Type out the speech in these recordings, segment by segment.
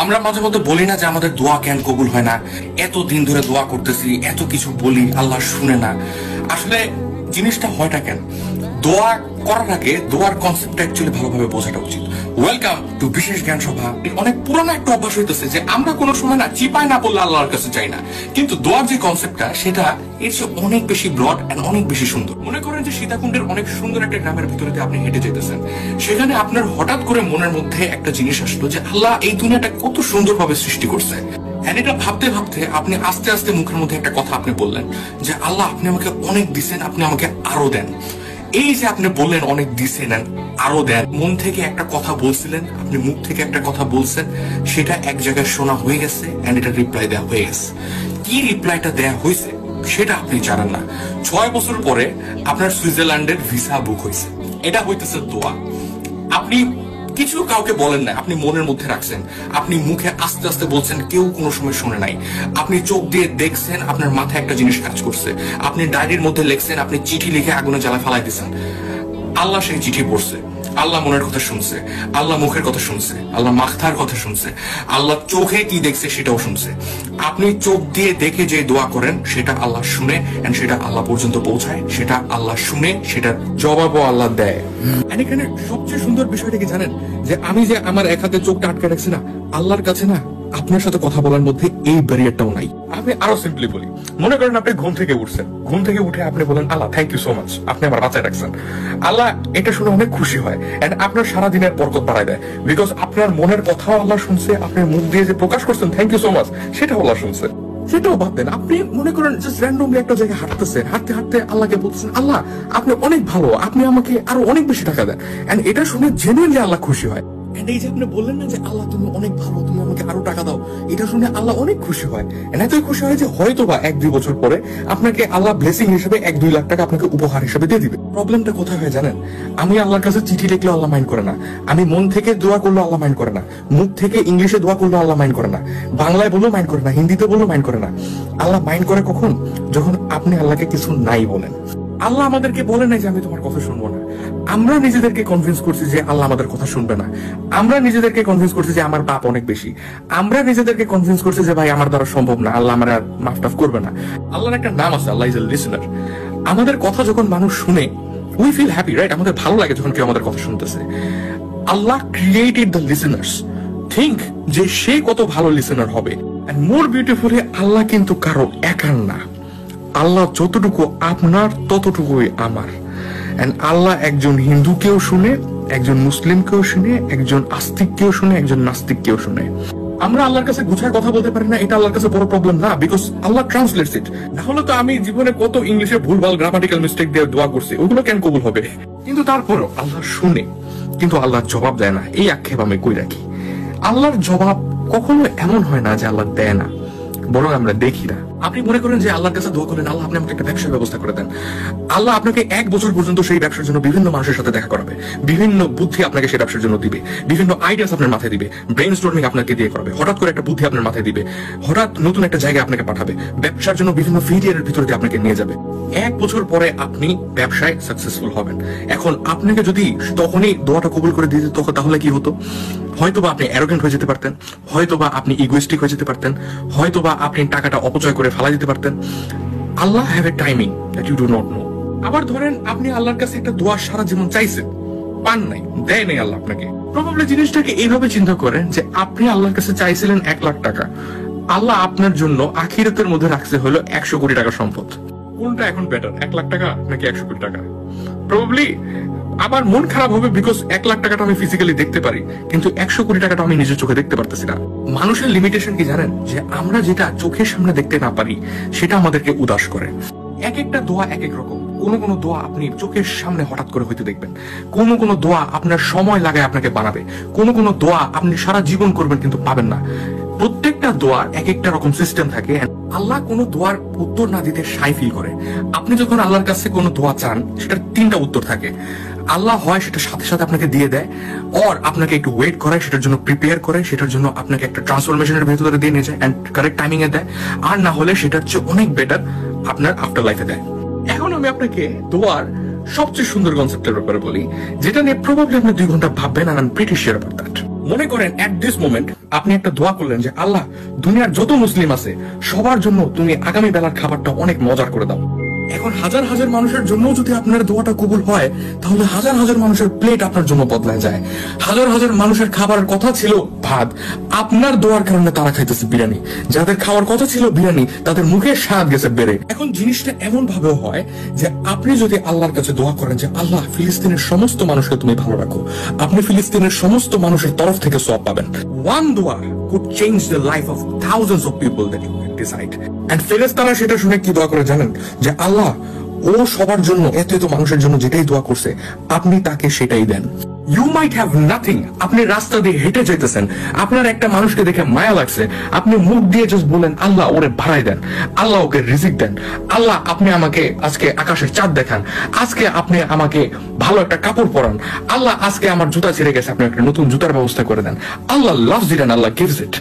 আমরা মাঝে মধ্যে বলি না যে আমাদের দোয়া কেন কবুল হয় না, এত দিন ধরে দোয়া করতেছি, এত কিছু বলি, আল্লাহ শুনে না। আসলে জিনিসটা হয়টা কেন? দোয়া করার আগে দোয়ার কনসেপ্টটা অ্যাকচুয়ালি ভালোভাবে বোঝাটা উচিত। ওয়েলকাম টু বিশেষ জ্ঞান সভা। অনেক পুরনো একটা অভ্যাস হইতেছে যে আমরা কোনো সময় না চিপায় না পড়লে আল্লাহর কাছে চাই না, কিন্তু দোয়ার যে কনসেপ্টটা সেটা এর চেয়ে অনেক বেশি ব্রড এন্ড অনেক বেশি সুন্দর। মনে করেন যে সীতাকুণ্ডের অনেক সুন্দর একটা গ্রামের ভিতরে আপনি হেঁটে যেতেছেন, সেখানে আপনার হঠাৎ করে মনের মধ্যে একটা জিনিস আসলো যে আল্লাহ এই দুনিয়াটা কত সুন্দরভাবে সৃষ্টি করছে। এটা ভাবতে ভাবতে আপনি আস্তে আস্তে মুখের মধ্যে একটা কথা আপনি বললেন যে আল্লাহ আপনি আমাকে অনেক দিছেন, আপনি আমাকে আরো দেন। এই যে আপনি বললেন অনেক দিছেন আরো দেন, মন থেকে একটা কথা বলছিলেন, আপনি মুখ থেকে একটা কথা বলছেন, সেটা এক জায়গায় শোনা হয়ে গেছে এন্ড এটা রিপ্লাই দেওয়া হয়ে গেছে। কি রিপ্লাইটা দেওয়া হয়েছে সেটা আপনি জানেন না। 6 বছর পরে আপনার সুইজারল্যান্ডের ভিসা বুক হয়েছে। এটা হইতেছে দোয়া। আপনি কিছু কাউকে বলেন না, আপনি মনের মধ্যে রাখছেন, আপনি মুখে আস্তে আস্তে বলছেন, কেউ কোনো সময় শুনে নাই। আপনি চোখ দিয়ে দেখছেন, আপনার মাথায় একটা জিনিস কাজ করছে, আপনি ডায়েরির মধ্যে লিখছেন, আপনি চিঠি লিখে আগুনে জ্বালা ফেলাই দিচ্ছেন। আল্লাহ সেই চিঠি পড়ছে, আল্লাহ মনের কথা শুনছে, আল্লাহ মুখের কথা শুনছে, আল্লাহ মাথার কথা শুনছে, আল্লাহ চোখে কি দেখছে সেটাও শুনছে। আপনি চোখ দিয়ে দেখে যে দোয়া করেন সেটা আল্লাহ শুনে এন্ড সেটা আল্লাহ পর্যন্ত পৌঁছায়, সেটা আল্লাহ শুনে সেটার জবাবও আল্লাহ দেয়। এখানে সবচেয়ে সুন্দর বিষয়টা কি জানেন? যে আমি যে আমার এক হাতে চোখটা আটকে রাখছি না, আল্লাহর কাছে না আপনার সাথে কথা বলার মধ্যে এই ব্যারিয়ারটাও নাই। আমি আরো সিম্পলি বলি, মনে করেন আপনি ঘুম থেকে উঠছেন, ঘুম থেকে উঠে আপনি বলেন আল্লাহ থ্যাংক ইউ সো মাচ, আপনি আমার বাঁচায় রাখছেন। আল্লাহ এটা শুনে অনেক খুশি হয় এন্ড আপনার সারাদিনের বরকত বাড়ায় দেয়, বিকজ আপনার মনের কথাও আল্লাহ শুনছে, আপনার মুখ দিয়ে যে প্রকাশ করছেন থ্যাংক ইউ সো মাচ সেটাও আল্লাহ শুনছে। সেটাও বাদ দেন, আপনি মনে করেন জাস্ট র্যান্ডমলি একটা জায়গায় হাঁটতেছেন, হাঁটতে হাঁটতে আল্লাহকে বলতেছেন আল্লাহ আপনি অনেক ভালো, আপনি আমাকে আরো অনেক বেশি টাকা দেন, এন্ড এটা শুনে জেনুইনলি আল্লাহ খুশি হয়। এই যে আপনি বললেন না যে আল্লাহ তুমি অনেক ভালো, তুমি আমাকে আরো টাকা দাও, এটা শুনে আল্লাহ অনেক খুশি হয়। এতই খুশি হয় যে হয়তো বা 1-2 বছর পরে আপনাকে আল্লাহ ব্লেসিং হিসেবে 1-2 লাখ টাকা আপনাকে উপহার হিসেবে দিয়ে দিবে। প্রবলেমটা কোথায় হয় জানেন? আমি আল্লাহর কাছে চিঠি লিখলেও আল্লাহ মাইন্ড করে না, আমি মন থেকে দোয়া করলেও আল্লাহ মাইন্ড করে না, মুখ থেকে ইংলিশে দোয়া করলেও আল্লাহ মাইন্ড করে না, বাংলায় বললেও মাইন্ড করে না, হিন্দিতে বললেও মাইন্ড করে না। আল্লাহ মাইন্ড করে কখন? যখন আপনি আল্লাহকে কিছু নাই বলেন। আল্লাহ আমাদেরকে বলে নাই যে আমি তোমার কথা শুনবো না, আমরা নিজেদেরকে কনভিন্স করছি যে আল্লাহ আমাদের কথা শুনবে না, আমরা নিজেদেরকে কনভিন্স করছি যে আমার পাপ অনেক বেশি, আমরা নিজেদেরকে কনভিন্স করছি যে ভাই আমার দ্বারা সম্ভব না, আল্লাহ আমার আর মাফ টাফ করবে না। আল্লাহর একটা নাম আছে, আল্লাহ ইজ এ লিসেনার। আমাদের কথা যখন মানুষ শুনে উই ফিল হ্যাপি, রাইট? আমাদের ভালো লাগে যখন কেউ আমাদের কথা শুনতেছে। আল্লাহ ক্রিয়েটেড দ্য লিসেনার্স। থিঙ্ক যে সে কত ভালো লিসেনার হবে। এন্ড মোর বিউটিফুলি, আল্লাহ কিন্তু কারো একার না, আল্লাহ যতটুকু আপনার ততটুকুই আমার। এন্ড আল্লাহ একজন হিন্দুকেও শুনে, একজন মুসলিমকেও শুনে, একজন আস্তিককেও শুনে, একজন নাস্তিককেও শুনে। আমরা আল্লাহর কাছে গুছায় কথা বলতে পারি না, এটা আল্লাহর কাছে বড় প্রবলেম না, বিকজ আল্লাহ ট্রান্সলেটস ইট। না হলে তো আমি জীবনে কত ইংলিশে ভুলভাল গ্রামাটিক্যাল মিস্টেক দিয়ে দোয়া করছি, ওগুলো কেন কবুল হবে? কিন্তু তারপরও আল্লাহ শুনে, কিন্তু আল্লাহ জবাব দেয় না, এই আক্ষেপ আমি কই রাখি। আল্লাহর জবাব কখনো এমন হয় না যে আল্লাহ দেয় না, বরং আমরা দেখি না। আপনি মনে করেন যে আল্লাহর কাছে দোয়া করেন আল্লাহ আপনি আমাকে একটা ব্যবসার ব্যবস্থা করে দেন, আল্লাহ আপনাকে 1 বছর পর্যন্ত সেই ব্যবসার জন্য বিভিন্ন মানুষের সাথে দেখা করাবে, বিভিন্ন বুদ্ধি আপনাকে সেই ব্যবসার জন্য দিবে, বিভিন্ন আইডিয়াস আপনার মাথায় দিবে, ব্রেন স্টর্মিং আপনাকে দিয়ে করাবে, হঠাৎ করে একটা বুদ্ধি আপনার মাথায় দিবে, হঠাৎ নতুন একটা জায়গায় আপনাকে পাঠাবে, ব্যবসার জন্য বিভিন্ন ফেলিয়ারের ভিতর দিয়ে আপনাকে নিয়ে যাবে। 1 বছর পরে আপনি ব্যবসায় সাকসেসফুল হবেন। এখন আপনাকে যদি তখনই দোয়াটা কবুল করে দিয়ে দিত, তাহলে কি হতো? হয়তোবা আপনি অ্যারোগেন্ট হয়ে যেতে পারতেন, হয়তোবা আপনি ইগোইস্টিক হয়ে যেতে পারতেন, হয়তোবা আপনি টাকাটা অপচয় করে ফেলা দিতে পারতেন। Allah have a timing that you do not know. আবার ধরেন আপনি আল্লাহর কাছে একটা দোয়া সারা জীবন চাইছেন, পান নাই, দেয় নাই আল্লাহ আপনাকে। প্রবাবলি জিনিসটাকে এইভাবে চিন্তা করেন যে আপনি আল্লাহর কাছে চাইছিলেন 1 লাখ টাকা, আল্লাহ আপনার জন্য আখিরাতের মধ্যে রাখছে হলো 100 কোটি টাকার সম্পদ। কোনটা এখন বেটার, 1 লাখ টাকা নাকি 100 কোটি টাকা? প্রবাবলি আমার মন খারাপ হবে, বিকজ 1 লাখ টাকাটা আমি ফিজিক্যালি দেখতে পারি, কিন্তু 100 কোটি টাকাটা আমি নিজের চোখে দেখতে পারতেছি না। মানুষের লিমিটেশন কি জানেন? যে আমরা যেটা চোখের সামনে দেখতে না পারি সেটা আমাদেরকে উদাস করে। এক একটা দোয়া এক এক রকম। কোন দোয়া আপনি চোখের সামনে হঠাৎ করে হইতে দেখবেন, কোন দোয়া আপনার সময় লাগায় আপনাকে বানাবে, কোন দোয়া আপনি সারা জীবন করবেন কিন্তু পাবেন না। প্রত্যেকটা দোয়ার এক একটা রকম সিস্টেম থাকে। আল্লাহ কোন দোয়ার উত্তর না দিতে সাই ফিল করে। আপনি যখন আল্লাহর কাছে কোনো দোয়া চান, সেটার 3টা উত্তর থাকে। আল্লাহ হয় সেটা সাথে সাথে আপনাকে দিয়ে দেয়, অর আপনাকে একটু ওয়েট করায়, সেটার জন্য প্রিপেয়ার করে, সেটার জন্য আপনাকে একটা ট্রান্সফরমেশনের ভেতরে দিয়ে নিয়ে যায় এন্ড কারেক্ট টাইমিং এ দেয়, আর না হলে সেটার চেয়ে অনেক বেটার আপনার আফটার লাইফে দেয়। এখন আমি আপনাকে দোয়ার সবচেয়ে সুন্দর কনসেপ্টের ব্যাপারে বলি, যেটা নিয়ে প্রবাবলি আপনি 2 ঘন্টা ভাববেন, আর I am pretty sure about that. মনে করেন এট দিস মোমেন্ট আপনি একটা দোয়া করলেন যে আল্লাহ, দুনিয়ার যত মুসলিম আছে সবার জন্য তুমি আগামী বেলার খাবারটা অনেক মজার করে দাও। এখন হাজার হাজার মানুষের জন্য যদি আপনার দোয়াটা কবুল হয়, তাহলে হাজার হাজার মানুষের প্লেট আপনার জন্য বদলায় যায়। হাজার হাজার মানুষের খাবারের কথা ছিল ভাত, আপনার দোয়ার কারণে তারা খাইতেছে বিরিয়ানি। যাদের খাওয়ার কথা ছিল বিরিয়ানি, তাদের মুখে স্বাদ গেছে বেড়ে। এখন জিনিসটা এমন ভাবেও হয় যে আপনি যদি আল্লাহর কাছে দোয়া করেন যে আল্লাহ, ফিলিস্তিনের সমস্ত মানুষকে তুমি ভালো রাখো, আপনি ফিলিস্তিনের সমস্ত মানুষের তরফ থেকে সওয়াব পাবেন। ওয়ান দোয়া could change the life of thousands of people that you decide. And ফেরেশতারা সেটা শুনে কি দোয়া করে জানেন? যে আল্লাহ, ও সবার জন্য, এত এত মানুষের জন্য যেটাই দোয়া করছে, আপনি তাকে সেটাই দেন। ইউ মাইট হ্যাভ নাথিং, আপনি রাস্তা দিয়ে হেঁটে যেতেছেন, আপনার একটা মানুষকে দেখে মায়া লাগছে, আপনি মুখ দিয়ে জাস্ট বলেন আল্লাহ ওরে ভাড়াই দেন, আল্লাহ ওকে রিজিক দেন, আল্লাহ আপনি আমাকে আজকে আকাশের চাঁদ দেখান, আজকে আপনি আমাকে ভালো একটা কাপড় পরান, আল্লাহ আজকে আমার জুতা ছিঁড়ে গেছে, আপনি একটা নতুন জুতার ব্যবস্থা করে দেন। Allah loves it and Allah gives it,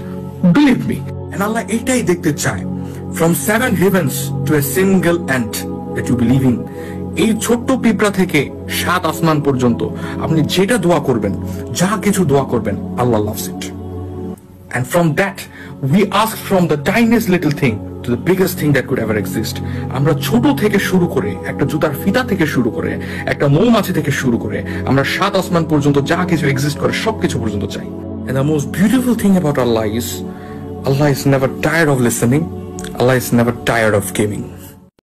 believe me. And Allah এটাই দেখতে চায়, from 7 heavens to a single ant that you believe in। এই ছোট্ট পিঁপড়া থেকে 7 আসমান পর্যন্ত আপনি যেটা দোয়া করবেন, যা কিছু দোয়া করবেন, আল্লাহ loves it. And from that we ask from the tiniest little thing to the biggest thing that could ever exist. আমরা ছোট থেকে শুরু করে, একটা জুতার ফিতা থেকে শুরু করে, একটা মৌমাছি থেকে শুরু করে, আমরা 7 আসমান পর্যন্ত যা কিছু এক্সিস্ট করে সবকিছু পর্যন্ত চাই। And the most beautiful thing about Allah is never tired of listening. Allah is never tired of giving.